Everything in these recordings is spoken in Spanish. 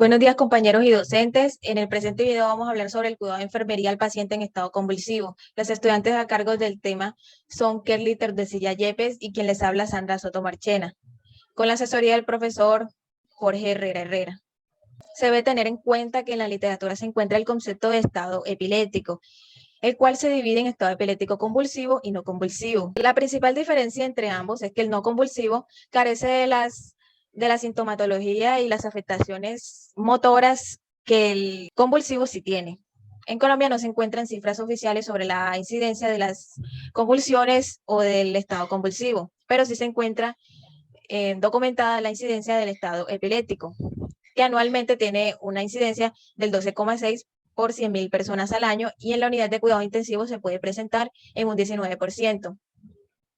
Buenos días, compañeros y docentes. En el presente video vamos a hablar sobre el cuidado de enfermería al paciente en estado convulsivo. Los estudiantes a cargo del tema son Kerly Tordesilla Yepes y quien les habla Sandra Soto Marchena, con la asesoría del profesor Jorge Herrera. Se debe tener en cuenta que en la literatura se encuentra el concepto de estado epiléptico, el cual se divide en estado epiléptico convulsivo y no convulsivo. La principal diferencia entre ambos es que el no convulsivo carece de la sintomatología y las afectaciones motoras que el convulsivo sí tiene. En Colombia no se encuentran cifras oficiales sobre la incidencia de las convulsiones o del estado convulsivo, pero sí se encuentra documentada la incidencia del estado epiléptico, que anualmente tiene una incidencia del 12,6 por 100.000 personas al año y en la unidad de cuidado intensivo se puede presentar en un 19%.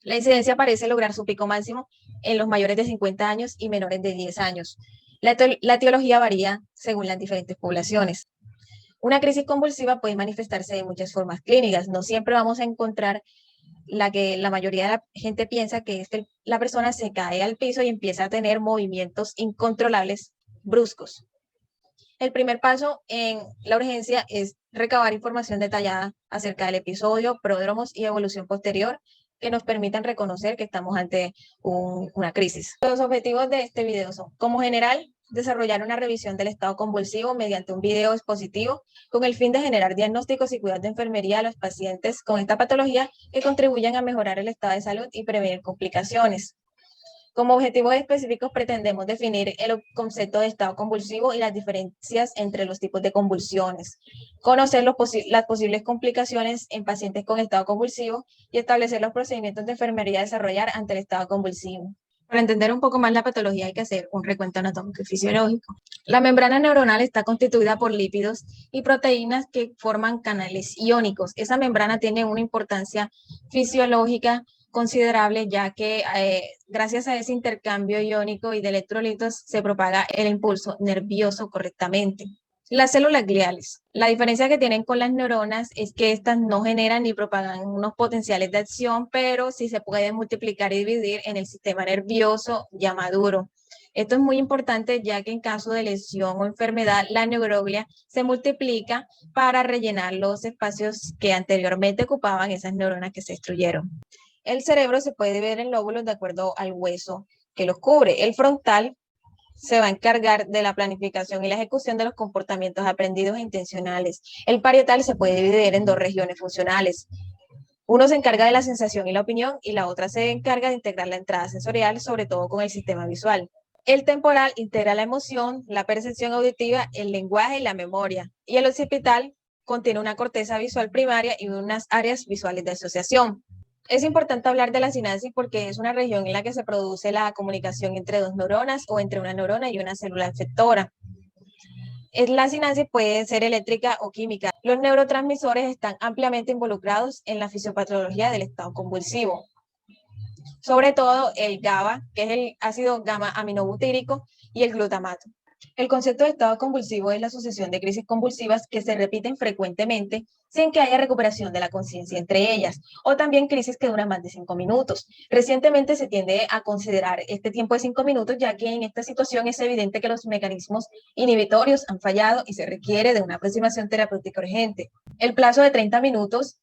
La incidencia parece lograr su pico máximo en los mayores de 50 años y menores de 10 años. La etiología varía según las diferentes poblaciones. Una crisis convulsiva puede manifestarse de muchas formas clínicas. No siempre vamos a encontrar la que la mayoría de la gente piensa, que es que la persona se cae al piso y empieza a tener movimientos incontrolables bruscos. El primer paso en la urgencia es recabar información detallada acerca del episodio, pródromos y evolución posterior que nos permitan reconocer que estamos ante una crisis. Los objetivos de este video son, como general, desarrollar una revisión del estado convulsivo mediante un video expositivo con el fin de generar diagnósticos y cuidados de enfermería a los pacientes con esta patología que contribuyan a mejorar el estado de salud y prevenir complicaciones. Como objetivos específicos pretendemos definir el concepto de estado convulsivo y las diferencias entre los tipos de convulsiones, conocer las posibles complicaciones en pacientes con estado convulsivo y establecer los procedimientos de enfermería a desarrollar ante el estado convulsivo. Para entender un poco más la patología hay que hacer un recuento anatómico y fisiológico. La membrana neuronal está constituida por lípidos y proteínas que forman canales iónicos. Esa membrana tiene una importancia fisiológica considerable, ya que gracias a ese intercambio iónico y de electrolitos se propaga el impulso nervioso correctamente. Las células gliales. La diferencia que tienen con las neuronas es que estas no generan ni propagan unos potenciales de acción, pero sí se pueden multiplicar y dividir en el sistema nervioso ya maduro. Esto es muy importante, ya que en caso de lesión o enfermedad, la neuroglia se multiplica para rellenar los espacios que anteriormente ocupaban esas neuronas que se destruyeron. El cerebro se puede ver en lóbulos de acuerdo al hueso que los cubre. El frontal se va a encargar de la planificación y la ejecución de los comportamientos aprendidos e intencionales. El parietal se puede dividir en dos regiones funcionales. Uno se encarga de la sensación y la opinión y la otra se encarga de integrar la entrada sensorial, sobre todo con el sistema visual. El temporal integra la emoción, la percepción auditiva, el lenguaje y la memoria. Y el occipital contiene una corteza visual primaria y unas áreas visuales de asociación. Es importante hablar de la sinapsis porque es una región en la que se produce la comunicación entre dos neuronas o entre una neurona y una célula efectora. La sinapsis puede ser eléctrica o química. Los neurotransmisores están ampliamente involucrados en la fisiopatología del estado convulsivo. Sobre todo el GABA, que es el ácido gamma aminobutírico, y el glutamato. El concepto de estado convulsivo es la sucesión de crisis convulsivas que se repiten frecuentemente sin que haya recuperación de la conciencia entre ellas, o también crisis que duran más de 5 minutos. Recientemente se tiende a considerar este tiempo de 5 minutos, ya que en esta situación es evidente que los mecanismos inhibitorios han fallado y se requiere de una aproximación terapéutica urgente. El plazo de 30 minutos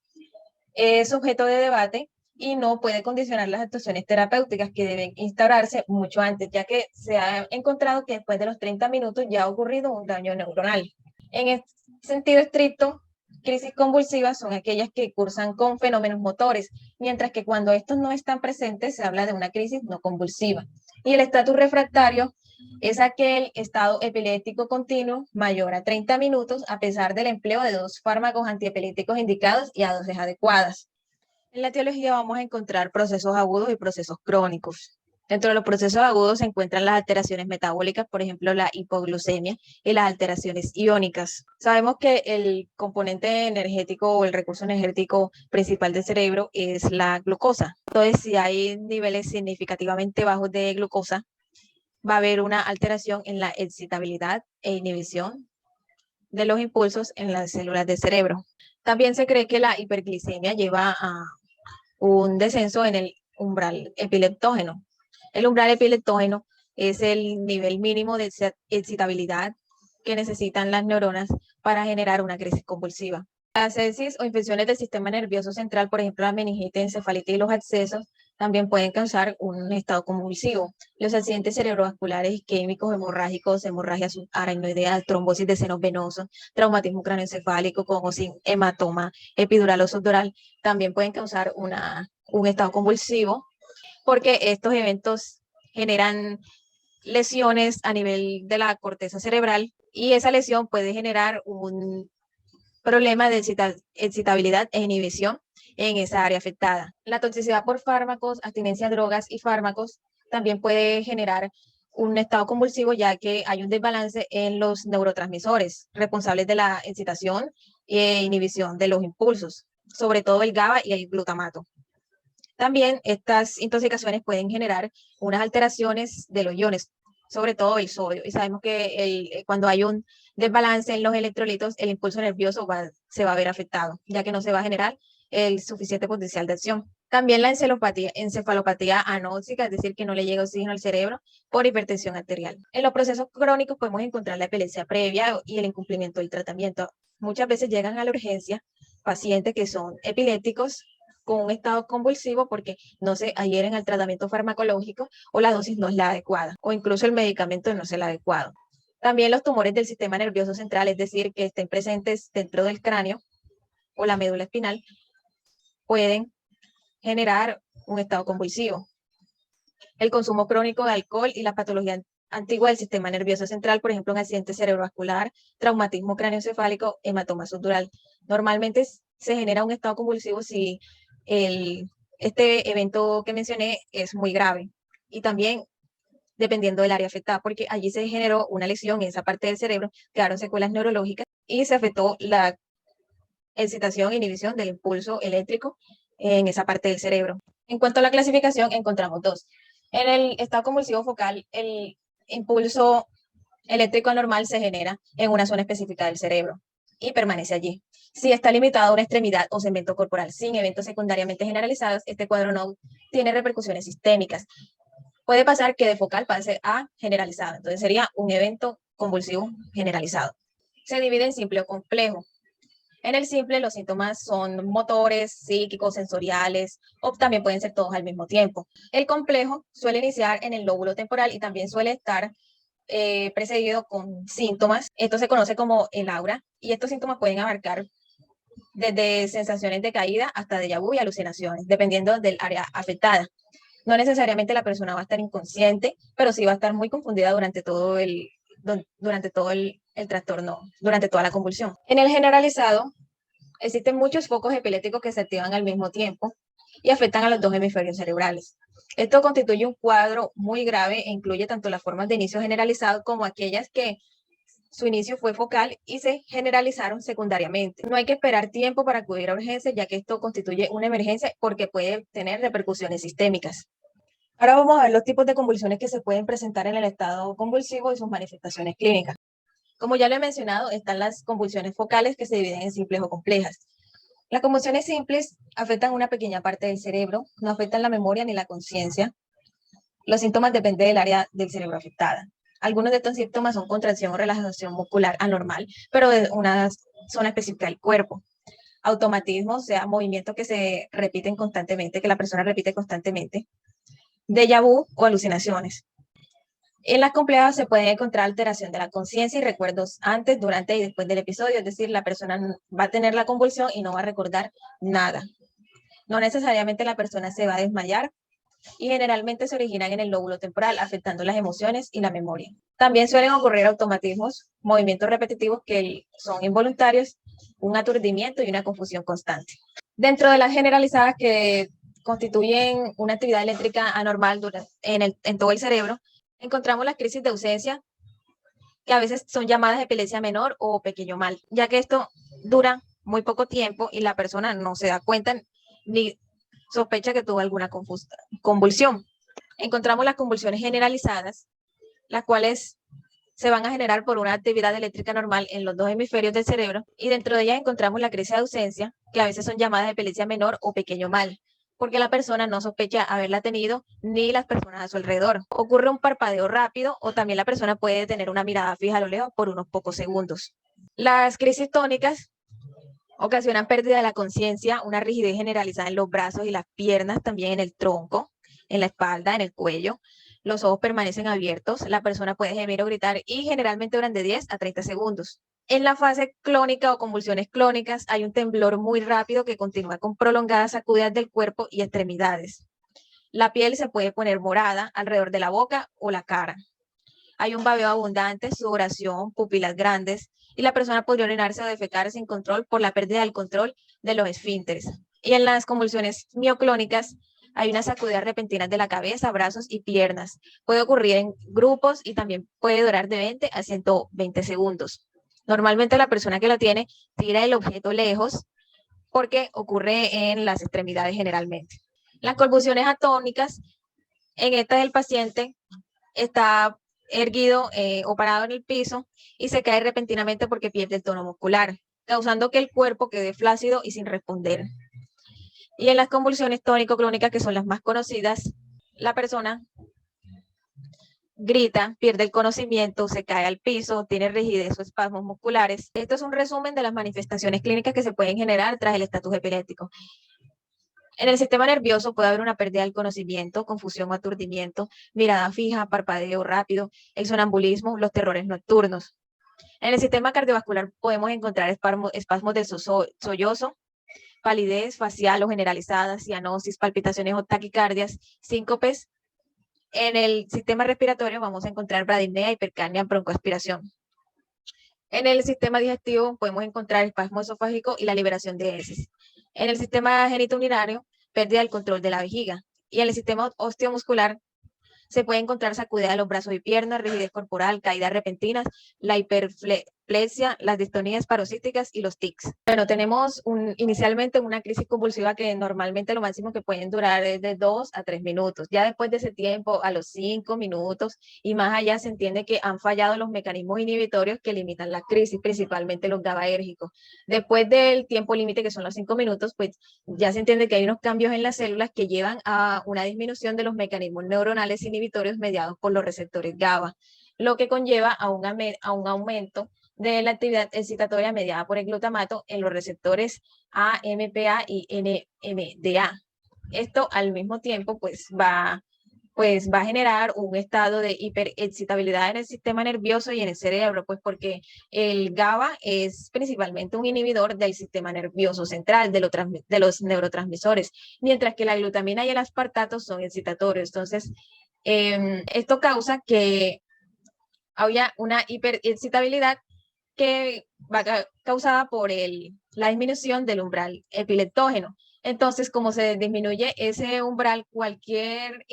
es objeto de debate y no puede condicionar las actuaciones terapéuticas que deben instaurarse mucho antes, ya que se ha encontrado que después de los 30 minutos ya ha ocurrido un daño neuronal. En este sentido estricto, crisis convulsivas son aquellas que cursan con fenómenos motores, mientras que cuando estos no están presentes se habla de una crisis no convulsiva. Y el estatus refractario es aquel estado epiléptico continuo mayor a 30 minutos a pesar del empleo de dos fármacos antiepilépticos indicados y a dosis adecuadas. En la etiología vamos a encontrar procesos agudos y procesos crónicos. Dentro de los procesos agudos se encuentran las alteraciones metabólicas, por ejemplo, la hipoglucemia y las alteraciones iónicas. Sabemos que el componente energético o el recurso energético principal del cerebro es la glucosa. Entonces, si hay niveles significativamente bajos de glucosa, va a haber una alteración en la excitabilidad e inhibición de los impulsos en las células del cerebro. También se cree que la hiperglicemia lleva a un descenso en el umbral epileptógeno. El umbral epileptógeno es el nivel mínimo de excitabilidad que necesitan las neuronas para generar una crisis convulsiva. Las sepsis o infecciones del sistema nervioso central, por ejemplo, la meningitis, encefalitis y los abscesos, también pueden causar un estado convulsivo. Los accidentes cerebrovasculares, isquémicos, hemorrágicos, hemorragia subaracnoidea, trombosis de senos venosos, traumatismo cráneoencefálico con o sin hematoma epidural o subdural, también pueden causar un estado convulsivo, porque estos eventos generan lesiones a nivel de la corteza cerebral y esa lesión puede generar un problema de excitabilidad e inhibición en esa área afectada. La toxicidad por fármacos, abstinencia a drogas y fármacos también puede generar un estado convulsivo, ya que hay un desbalance en los neurotransmisores responsables de la excitación e inhibición de los impulsos, sobre todo el GABA y el glutamato. También estas intoxicaciones pueden generar unas alteraciones de los iones, sobre todo el sodio. Y sabemos que cuando hay un desbalance en los electrolitos, el impulso nervioso se va a ver afectado, ya que no se va a generar el suficiente potencial de acción. También la encefalopatía anóxica, es decir, que no le llega oxígeno al cerebro por hipertensión arterial. En los procesos crónicos podemos encontrar la epilepsia previa y el incumplimiento del tratamiento. Muchas veces llegan a la urgencia pacientes que son epilépticos con un estado convulsivo porque no se adhieren al tratamiento farmacológico o la dosis no es la adecuada o incluso el medicamento no es el adecuado. También los tumores del sistema nervioso central, es decir, que estén presentes dentro del cráneo o la médula espinal, pueden generar un estado convulsivo. El consumo crónico de alcohol y la patología antigua del sistema nervioso central, por ejemplo, un accidente cerebrovascular, traumatismo cráneoencefálico, hematoma subdural. Normalmente se genera un estado convulsivo si este evento que mencioné es muy grave. Y también dependiendo del área afectada, porque allí se generó una lesión en esa parte del cerebro, quedaron secuelas neurológicas y se afectó la excitación e inhibición del impulso eléctrico en esa parte del cerebro. En cuanto a la clasificación, encontramos dos. En el estado convulsivo focal, el impulso eléctrico anormal se genera en una zona específica del cerebro y permanece allí. Si está limitado a una extremidad o segmento corporal sin eventos secundariamente generalizados, este cuadro no tiene repercusiones sistémicas. Puede pasar que de focal pase a generalizado, entonces sería un evento convulsivo generalizado. Se divide en simple o complejo. En el simple, los síntomas son motores, psíquicos, sensoriales, o también pueden ser todos al mismo tiempo. El complejo suele iniciar en el lóbulo temporal y también suele estar precedido con síntomas. Esto se conoce como el aura, y estos síntomas pueden abarcar desde sensaciones de caída hasta déjà vu y alucinaciones, dependiendo del área afectada. No necesariamente la persona va a estar inconsciente, pero sí va a estar muy confundida durante todo el trastorno, durante toda la convulsión. En el generalizado, existen muchos focos epilépticos que se activan al mismo tiempo y afectan a los dos hemisferios cerebrales. Esto constituye un cuadro muy grave e incluye tanto las formas de inicio generalizado como aquellas que su inicio fue focal y se generalizaron secundariamente. No hay que esperar tiempo para acudir a urgencias, ya que esto constituye una emergencia porque puede tener repercusiones sistémicas. Ahora vamos a ver los tipos de convulsiones que se pueden presentar en el estado convulsivo y sus manifestaciones clínicas. Como ya lo he mencionado, están las convulsiones focales que se dividen en simples o complejas. Las convulsiones simples afectan una pequeña parte del cerebro, no afectan la memoria ni la conciencia. Los síntomas dependen del área del cerebro afectada. Algunos de estos síntomas son contracción o relajación muscular anormal, pero de una zona específica del cuerpo. Automatismo, o sea, movimientos que se repiten constantemente, que la persona repite constantemente. Déjà vu o alucinaciones. En las complejas se puede encontrar alteración de la conciencia y recuerdos antes, durante y después del episodio, es decir, la persona va a tener la convulsión y no va a recordar nada. No necesariamente la persona se va a desmayar y generalmente se originan en el lóbulo temporal, afectando las emociones y la memoria. También suelen ocurrir automatismos, movimientos repetitivos que son involuntarios, un aturdimiento y una confusión constante. Dentro de las generalizadas que constituyen una actividad eléctrica anormal en todo el cerebro, encontramos las crisis de ausencia, que a veces son llamadas epilepsia menor o pequeño mal, ya que esto dura muy poco tiempo y la persona no se da cuenta ni sospecha que tuvo alguna convulsión. Encontramos las convulsiones generalizadas, las cuales se van a generar por una actividad eléctrica normal en los dos hemisferios del cerebro, y dentro de ellas encontramos la crisis de ausencia, que a veces son llamadas epilepsia menor o pequeño mal, porque la persona no sospecha haberla tenido ni las personas a su alrededor. Ocurre un parpadeo rápido o también la persona puede tener una mirada fija a lo lejos por unos pocos segundos. Las crisis tónicas ocasionan pérdida de la conciencia, una rigidez generalizada en los brazos y las piernas, también en el tronco, en la espalda, en el cuello. Los ojos permanecen abiertos, la persona puede gemir o gritar y generalmente duran de 10 a 30 segundos. En la fase clónica o convulsiones clónicas hay un temblor muy rápido que continúa con prolongadas sacudidas del cuerpo y extremidades. La piel se puede poner morada alrededor de la boca o la cara. Hay un babeo abundante, sudoración, pupilas grandes y la persona podría orinarse o defecar sin control por la pérdida del control de los esfínteres. Y en las convulsiones mioclónicas hay unas sacudidas repentinas de la cabeza, brazos y piernas. Puede ocurrir en grupos y también puede durar de 20 a 120 segundos. Normalmente la persona que lo tiene tira el objeto lejos porque ocurre en las extremidades generalmente. Las convulsiones atónicas, en esta el paciente está erguido o parado en el piso y se cae repentinamente porque pierde el tono muscular, causando que el cuerpo quede flácido y sin responder. Y en las convulsiones tónico-clónicas, que son las más conocidas, la persona grita, pierde el conocimiento, se cae al piso, tiene rigidez o espasmos musculares. Esto es un resumen de las manifestaciones clínicas que se pueden generar tras el estatus epiléptico. En el sistema nervioso puede haber una pérdida del conocimiento, confusión o aturdimiento, mirada fija, parpadeo rápido, el sonambulismo, los terrores nocturnos. En el sistema cardiovascular podemos encontrar espasmos del sollozo, palidez facial o generalizada, cianosis, palpitaciones o taquicardias, síncopes. En el sistema respiratorio vamos a encontrar bradipnea, hipercapnia, broncoaspiración. En el sistema digestivo podemos encontrar espasmo esofágico y la liberación de heces. En el sistema genitourinario, pérdida del control de la vejiga. Y en el sistema osteomuscular se puede encontrar sacudida de los brazos y piernas, rigidez corporal, caídas repentinas, la hiperplesia, las distonías paroxísticas y los tics. Bueno, tenemos inicialmente una crisis convulsiva que normalmente lo máximo que pueden durar es de 2 a 3 minutos. Ya después de ese tiempo, a los 5 minutos y más allá, se entiende que han fallado los mecanismos inhibitorios que limitan la crisis, principalmente los GABAérgicos. Después del tiempo límite, que son los 5 minutos, pues ya se entiende que hay unos cambios en las células que llevan a una disminución de los mecanismos neuronales inhibitorios mediados por los receptores GABA, lo que conlleva a un aumento de la actividad excitatoria mediada por el glutamato en los receptores AMPA y NMDA. Esto al mismo tiempo pues va a generar un estado de hiperexcitabilidad en el sistema nervioso y en el cerebro, pues porque el GABA es principalmente un inhibidor del sistema nervioso central, de los neurotransmisores, mientras que la glutamina y el aspartato son excitatorios. Entonces, esto causa que haya una hiperexcitabilidad que va causada por la disminución del umbral epileptógeno. Entonces, como se disminuye ese umbral, cualquier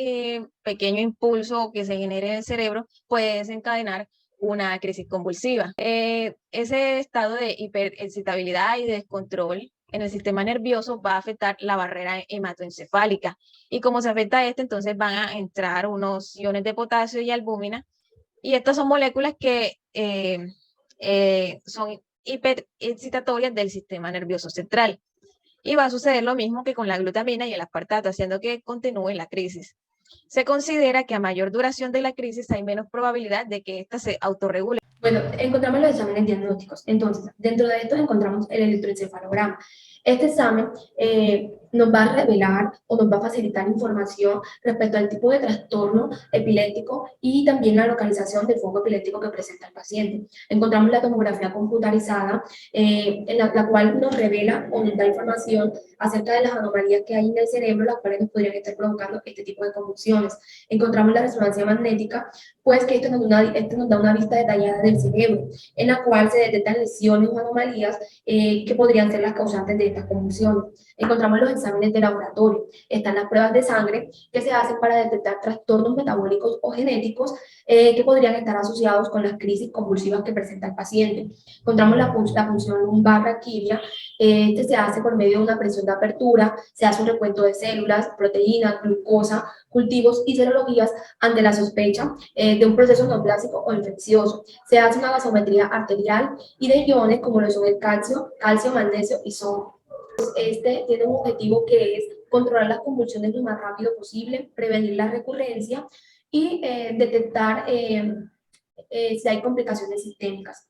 pequeño impulso que se genere en el cerebro puede desencadenar una crisis convulsiva. Ese estado de hiperexcitabilidad y de descontrol en el sistema nervioso va a afectar la barrera hematoencefálica. Y como se afecta este, entonces van a entrar unos iones de potasio y albúmina. Y estas son moléculas que son hiperexcitatorias del sistema nervioso central. Y va a suceder lo mismo que con la glutamina y el aspartato, haciendo que continúe la crisis. Se considera que a mayor duración de la crisis hay menos probabilidad de que ésta se autorregule. Bueno, encontramos los exámenes diagnósticos. Entonces, dentro de estos encontramos el electroencefalograma. Este examen nos va a revelar o nos va a facilitar información respecto al tipo de trastorno epiléptico y también la localización del foco epiléptico que presenta el paciente. Encontramos la tomografía computarizada, en la cual nos revela o nos da información acerca de las anomalías que hay en el cerebro, las cuales nos podrían estar provocando este tipo de convulsiones. Encontramos la resonancia magnética, pues que esto nos da una vista detallada del cerebro, en la cual se detectan lesiones o anomalías que podrían ser las causantes de estas convulsiones. Encontramos los exámenes de laboratorio. Están las pruebas de sangre que se hacen para detectar trastornos metabólicos o genéticos que podrían estar asociados con las crisis convulsivas que presenta el paciente. Encontramos la punción lumbar raquídea. Este se hace por medio de una presión de apertura, se hace un recuento de células, proteínas, glucosa, cultivos y serologías ante la sospecha de un proceso neoplásico o infeccioso. Se hace una gasometría arterial y de iones como lo son el calcio, magnesio y sodio. Este tiene un objetivo que es controlar las convulsiones lo más rápido posible, prevenir la recurrencia y detectar si hay complicaciones sistémicas.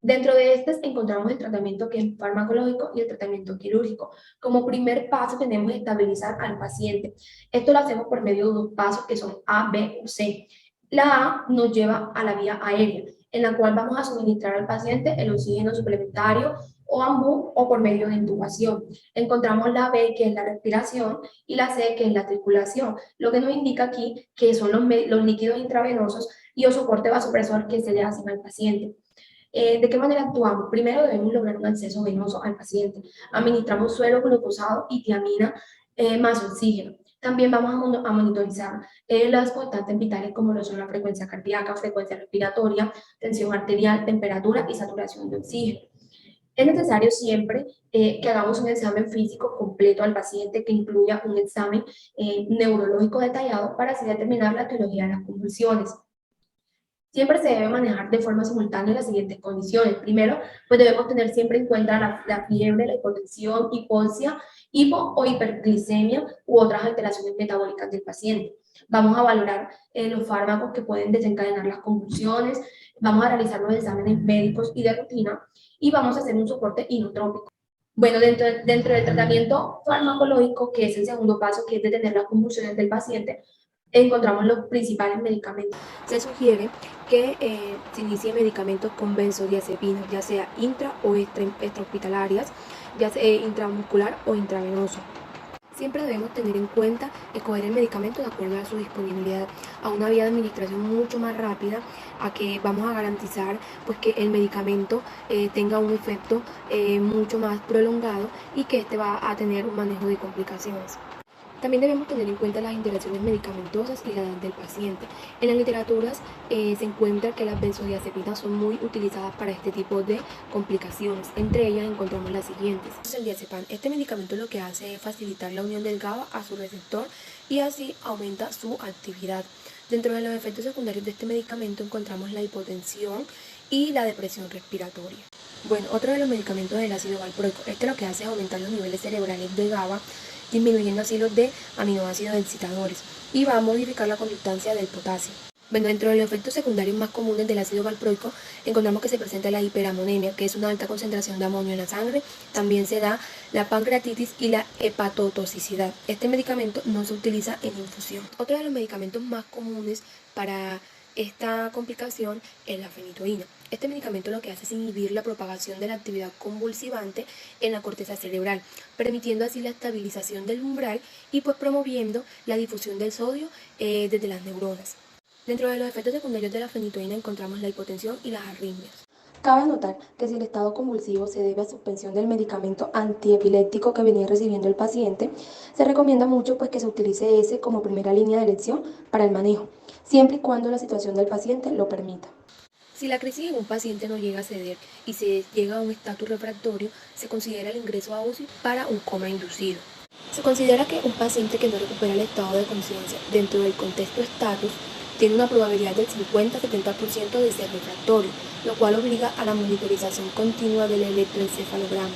Dentro de estas encontramos el tratamiento que es farmacológico y el tratamiento quirúrgico. Como primer paso tenemos que estabilizar al paciente. Esto lo hacemos por medio de dos pasos que son A, B o C. La A nos lleva a la vía aérea, en la cual vamos a suministrar al paciente el oxígeno suplementario o AMBU o por medio de intubación. Encontramos la B, que es la respiración, y la C, que es la circulación, lo que nos indica aquí que son los líquidos intravenosos y el soporte vasopresor que se le hacen al paciente. ¿De qué manera actuamos? Primero debemos lograr un acceso venoso al paciente. Administramos suero glucosado y tiamina más oxígeno. También vamos a monitorizar las constantes vitales como lo son la frecuencia cardíaca, frecuencia respiratoria, tensión arterial, temperatura y saturación de oxígeno. Es necesario siempre que hagamos un examen físico completo al paciente que incluya un examen neurológico detallado para así determinar la etiología de las convulsiones. Siempre se debe manejar de forma simultánea las siguientes condiciones. Primero, pues debemos tener siempre en cuenta la fiebre, la hipotensión, hipoxia, hipo o hiperglicemia u otras alteraciones metabólicas del paciente. Vamos a valorar los fármacos que pueden desencadenar las convulsiones, vamos a realizar los exámenes médicos y de rutina y vamos a hacer un soporte inotrópico. Bueno, dentro del tratamiento farmacológico, que es el segundo paso, que es detener las convulsiones del paciente, encontramos los principales medicamentos. Se sugiere que se inicie medicamentos con benzodiazepinas, ya sea intra o extrahospitalarias, ya sea intramuscular o intravenoso. Siempre debemos tener en cuenta escoger el medicamento de acuerdo a su disponibilidad, a una vía de administración mucho más rápida, a que vamos a garantizar pues, que el medicamento tenga un efecto mucho más prolongado y que este va a tener un manejo de complicaciones. También debemos tener en cuenta las interacciones medicamentosas y la edad del paciente. En las literaturas se encuentra que las benzodiazepinas son muy utilizadas para este tipo de complicaciones. Entre ellas encontramos las siguientes. El diazepam. Este medicamento lo que hace es facilitar la unión del GABA a su receptor y así aumenta su actividad. Dentro de los efectos secundarios de este medicamento encontramos la hipotensión y la depresión respiratoria. Bueno, otro de los medicamentos es el ácido valproico. Este lo que hace es aumentar los niveles cerebrales de GABA, disminuyendo así los de aminoácidos excitadores y va a modificar la conductancia del potasio. Bueno, dentro de los efectos secundarios más comunes del ácido valproico encontramos que se presenta la hiperamonemia, que es una alta concentración de amonio en la sangre. También se da la pancreatitis y la hepatotoxicidad. Este medicamento no se utiliza en infusión. Otro de los medicamentos más comunes para esta complicación es la fenitoína. Este medicamento lo que hace es inhibir la propagación de la actividad convulsivante en la corteza cerebral, permitiendo así la estabilización del umbral y pues promoviendo la difusión del sodio desde las neuronas. Dentro de los efectos secundarios de la fenitoína encontramos la hipotensión y las arritmias. Cabe notar que si el estado convulsivo se debe a suspensión del medicamento antiepiléptico que venía recibiendo el paciente, se recomienda mucho pues, que se utilice ese como primera línea de elección para el manejo, siempre y cuando la situación del paciente lo permita. Si la crisis en un paciente no llega a ceder y se llega a un estatus refractorio, se considera el ingreso a UCI para un coma inducido. Se considera que un paciente que no recupera el estado de conciencia dentro del contexto estatus tiene una probabilidad del 50-70% de ser refractorio, lo cual obliga a la monitorización continua del electroencefalograma.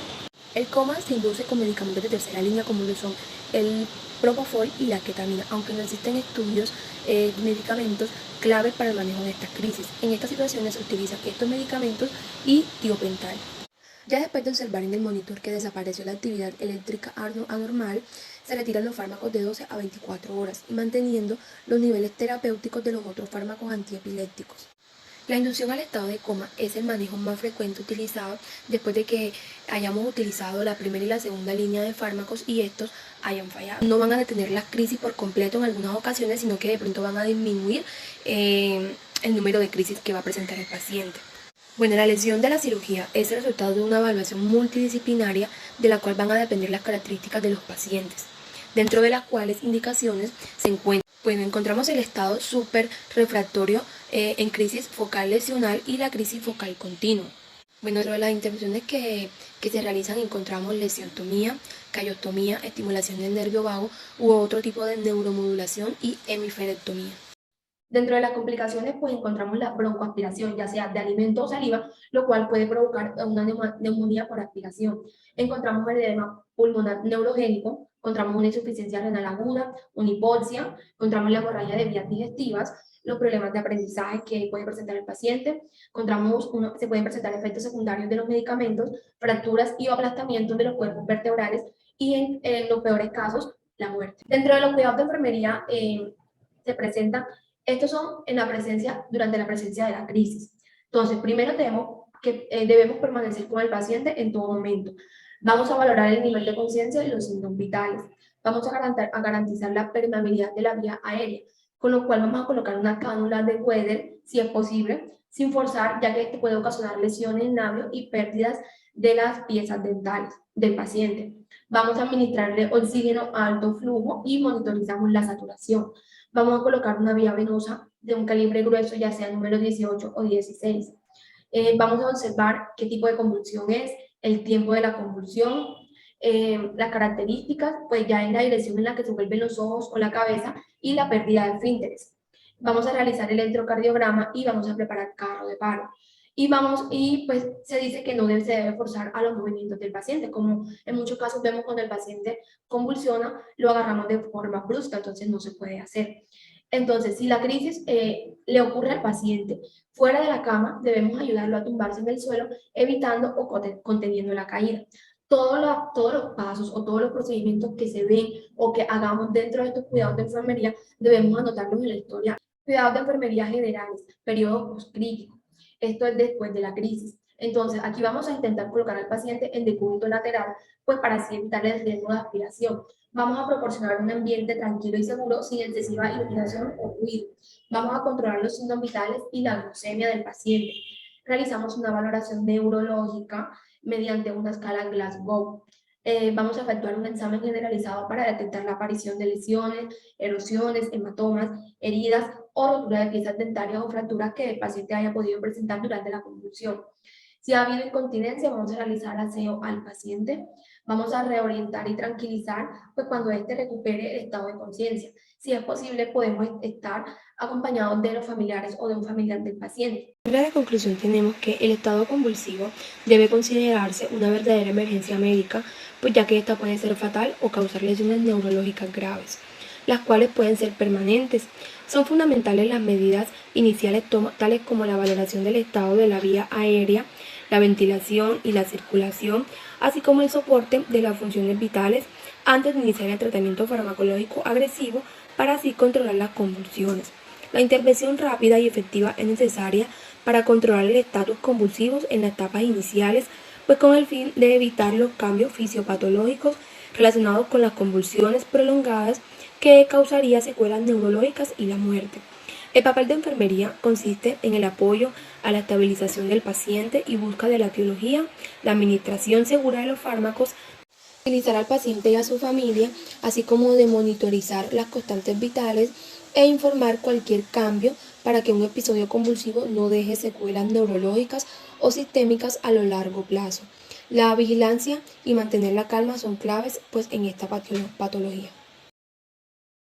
El coma se induce con medicamentos de tercera línea como lo son el propofol y la ketamina, aunque no existen estudios medicamentos clave para el manejo de estas crisis. En estas situaciones se utilizan estos medicamentos y tiopental. Ya después de observar en el monitor que desapareció la actividad eléctrica anormal, se retiran los fármacos de 12 a 24 horas, manteniendo los niveles terapéuticos de los otros fármacos antiepilépticos. La inducción al estado de coma es el manejo más frecuente utilizado después de que hayamos utilizado la primera y la segunda línea de fármacos y estos hayan fallado. No van a detener las crisis por completo en algunas ocasiones, sino que de pronto van a disminuir el número de crisis que va a presentar el paciente. Bueno, la elección de la cirugía es el resultado de una evaluación multidisciplinaria de la cual van a depender las características de los pacientes, dentro de las cuales indicaciones se encuentran. Bueno, encontramos el estado súper refractorio en crisis focal lesional y la crisis focal continua. Bueno, dentro de las intervenciones que se realizan encontramos lesiontomía, callostomía, estimulación del nervio vago u otro tipo de neuromodulación y hemisferectomía. Dentro de las complicaciones, pues encontramos la broncoaspiración, ya sea de alimento o saliva, lo cual puede provocar una neumonía por aspiración. Encontramos el edema pulmonar neurogénico, encontramos una insuficiencia renal aguda, una hipoxia, encontramos la hemorragia de vías digestivas, los problemas de aprendizaje que puede presentar el paciente, se pueden presentar efectos secundarios de los medicamentos, fracturas y aplastamientos de los cuerpos vertebrales y en los peores casos, la muerte. Dentro de los cuidados de enfermería se presentan. Estos son durante la presencia de la crisis. Entonces, primero debemos permanecer con el paciente en todo momento. Vamos a valorar el nivel de conciencia y los signos vitales. Vamos a garantizar la permeabilidad de la vía aérea, con lo cual vamos a colocar una cánula de Weber, si es posible, sin forzar, ya que esto puede ocasionar lesiones en labio y pérdidas de las piezas dentales del paciente. Vamos a administrarle oxígeno a alto flujo y monitorizamos la saturación. Vamos a colocar una vía venosa de un calibre grueso, ya sea número 18 o 16. Vamos a observar qué tipo de convulsión es, el tiempo de la convulsión, las características, pues ya en la dirección en la que se vuelven los ojos o la cabeza y la pérdida de esfínteres. Vamos a realizar el electrocardiograma y vamos a preparar carro de paro. Y pues se dice que no se debe forzar a los movimientos del paciente, como en muchos casos vemos cuando el paciente convulsiona, lo agarramos de forma brusca, entonces no se puede hacer. Entonces, si la crisis le ocurre al paciente fuera de la cama, debemos ayudarlo a tumbarse en el suelo, evitando o conteniendo la caída. Todos los pasos o todos los procedimientos que se ven o que hagamos dentro de estos cuidados de enfermería, debemos anotarlos en la historia. Cuidados de enfermería generales, periodo postcrítico. Esto es después de la crisis. Entonces, aquí vamos a intentar colocar al paciente en decúbito lateral, pues para así evitar el riesgo de aspiración. Vamos a proporcionar un ambiente tranquilo y seguro, sin excesiva iluminación o ruido. Vamos a controlar los signos vitales y la glucemia del paciente. Realizamos una valoración neurológica mediante una escala Glasgow. Vamos a efectuar un examen generalizado para detectar la aparición de lesiones, erosiones, hematomas, heridas o rotura de piezas dentarias o fracturas que el paciente haya podido presentar durante la convulsión. Si ha habido incontinencia, vamos a realizar aseo al paciente. Vamos a reorientar y tranquilizar, pues cuando éste recupere el estado de conciencia. Si es posible, podemos estar acompañados de los familiares o de un familiar del paciente. En la conclusión tenemos que el estado convulsivo debe considerarse una verdadera emergencia médica, pues ya que esta puede ser fatal o causar lesiones neurológicas graves, las cuales pueden ser permanentes. Son fundamentales las medidas iniciales tales como la valoración del estado de la vía aérea, la ventilación y la circulación, así como el soporte de las funciones vitales antes de iniciar el tratamiento farmacológico agresivo para así controlar las convulsiones. La intervención rápida y efectiva es necesaria para controlar el estatus convulsivo en las etapas iniciales, pues con el fin de evitar los cambios fisiopatológicos relacionados con las convulsiones prolongadas que causaría secuelas neurológicas y la muerte. El papel de enfermería consiste en el apoyo a la estabilización del paciente y busca de la etiología, la administración segura de los fármacos, utilizar al paciente y a su familia, así como de monitorizar las constantes vitales e informar cualquier cambio para que un episodio convulsivo no deje secuelas neurológicas o sistémicas a lo largo plazo. La vigilancia y mantener la calma son claves pues, en esta patología.